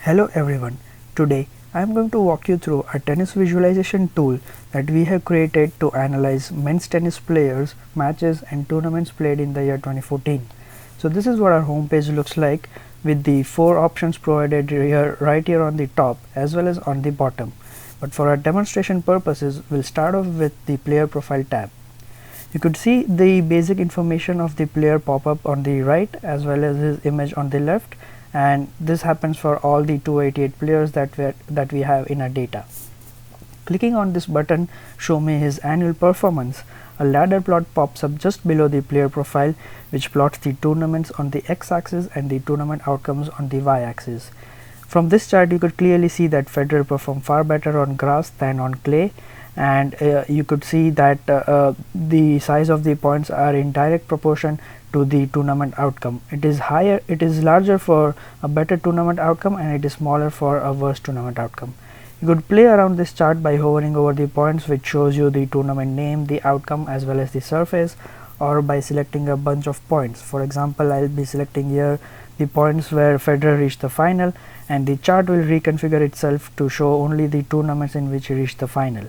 Hello everyone, today I am going to walk you through a tennis visualization tool that we have created to analyze men's tennis players, matches and tournaments played in the year 2014. So this is what our home page looks like with the 4 options provided here, right here on the top as well as on the bottom. But for our demonstration purposes, we'll start off with the player profile tab. You could see the basic information of the player pop up on the right as well as his image on the left, and this happens for all the 288 players that we have in our data. Clicking on this button, show me his annual performance, a ladder plot pops up just below the player profile which plots the tournaments on the x-axis and the tournament outcomes on the y-axis. From this chart you could clearly see that Federer performed far better on grass than on clay, and you could see that the size of the points are in direct proportion to the tournament outcome. It is larger for a better tournament outcome and it is smaller for a worse tournament outcome. You could play around this chart by hovering over the points, which shows you the tournament name, the outcome as well as the surface, or by selecting a bunch of points. For example, I will be selecting here the points where Federer reached the final, and the chart will reconfigure itself to show only the tournaments in which he reached the final.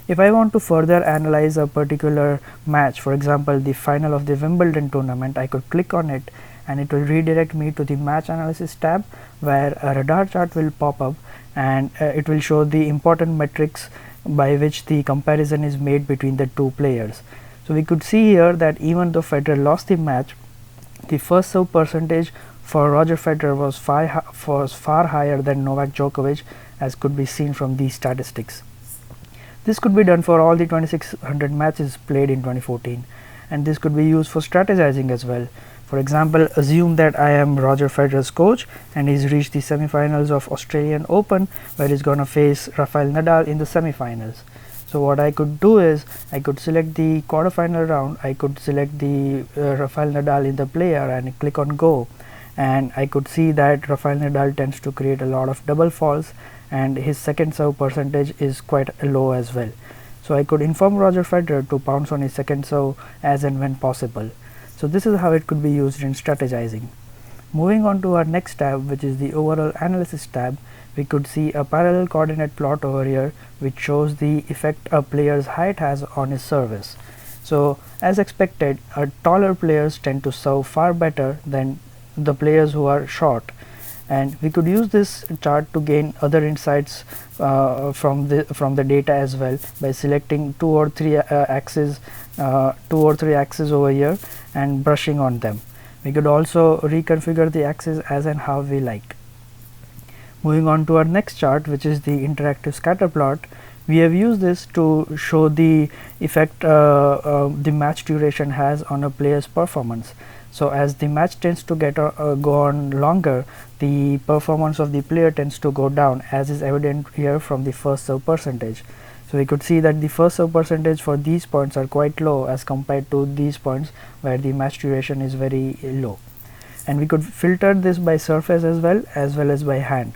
If I want to further analyze a particular match, for example the final of the Wimbledon tournament, I could click on it and it will redirect me to the match analysis tab, where a radar chart will pop up and it will show the important metrics by which the comparison is made between the two players. So we could see here that even though Federer lost the match, the first serve percentage for Roger Federer was far higher than Novak Djokovic, as could be seen from these statistics. This could be done for all the 2600 matches played in 2014, and this could be used for strategizing as well. For example, assume that I am Roger Federer's coach and he's reached the semifinals of Australian Open, where he's going to face Rafael Nadal in the semifinals. So what I could do is I could select the quarterfinal round, I could select the Rafael Nadal in the player and click on go, and I could see that Rafael Nadal tends to create a lot of double faults and his second serve percentage is quite low as well. So I could inform Roger Federer to pounce on his second serve as and when possible. So this is how it could be used in strategizing. Moving on to our next tab, which is the overall analysis tab, we could see a parallel coordinate plot over here which shows the effect a player's height has on his service. So as expected, taller players tend to serve far better than the players who are short, and we could use this chart to gain other insights from the data as well by selecting two or three axes over here and brushing on them. We could also reconfigure the axis as and how we like. Moving on to our next chart, which is the interactive scatter plot, we have used this to show the effect the match duration has on a player's performance. So as the match tends to go on longer, the performance of the player tends to go down, as is evident here from the first serve percentage. So we could see that the first serve percentage for these points are quite low as compared to these points where the match duration is very low. And we could filter this by surface as well as by hand.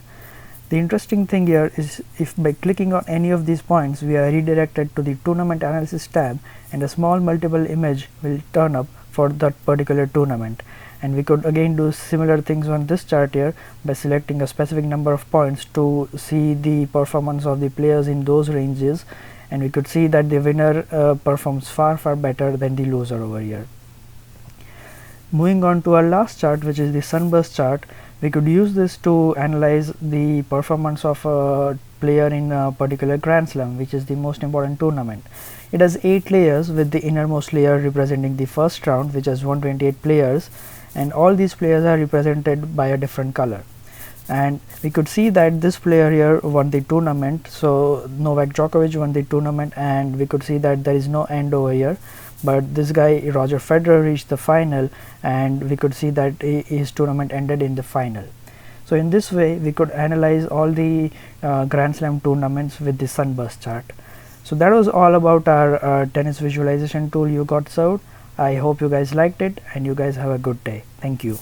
The interesting thing here is, if by clicking on any of these points we are redirected to the tournament analysis tab, and a small multiple image will turn up for that particular tournament. And we could again do similar things on this chart here by selecting a specific number of points to see the performance of the players in those ranges, and we could see that the winner performs far better than the loser over here. Moving on to our last chart, which is the sunburst chart, we could use this to analyze the performance of a player in a particular Grand Slam, which is the most important tournament. It has 8 layers, with the innermost layer representing the first round, which has 128 players, and all these players are represented by a different color. And we could see that this player here won the tournament, so Novak Djokovic won the tournament, and we could see that there is no end over here, but this guy Roger Federer reached the final, and we could see that his tournament ended in the final. So in this way we could analyze all the Grand Slam tournaments with the sunburst chart. So that was all about our tennis visualization tool you got served. I hope you guys liked it, and you guys have a good day. Thank you.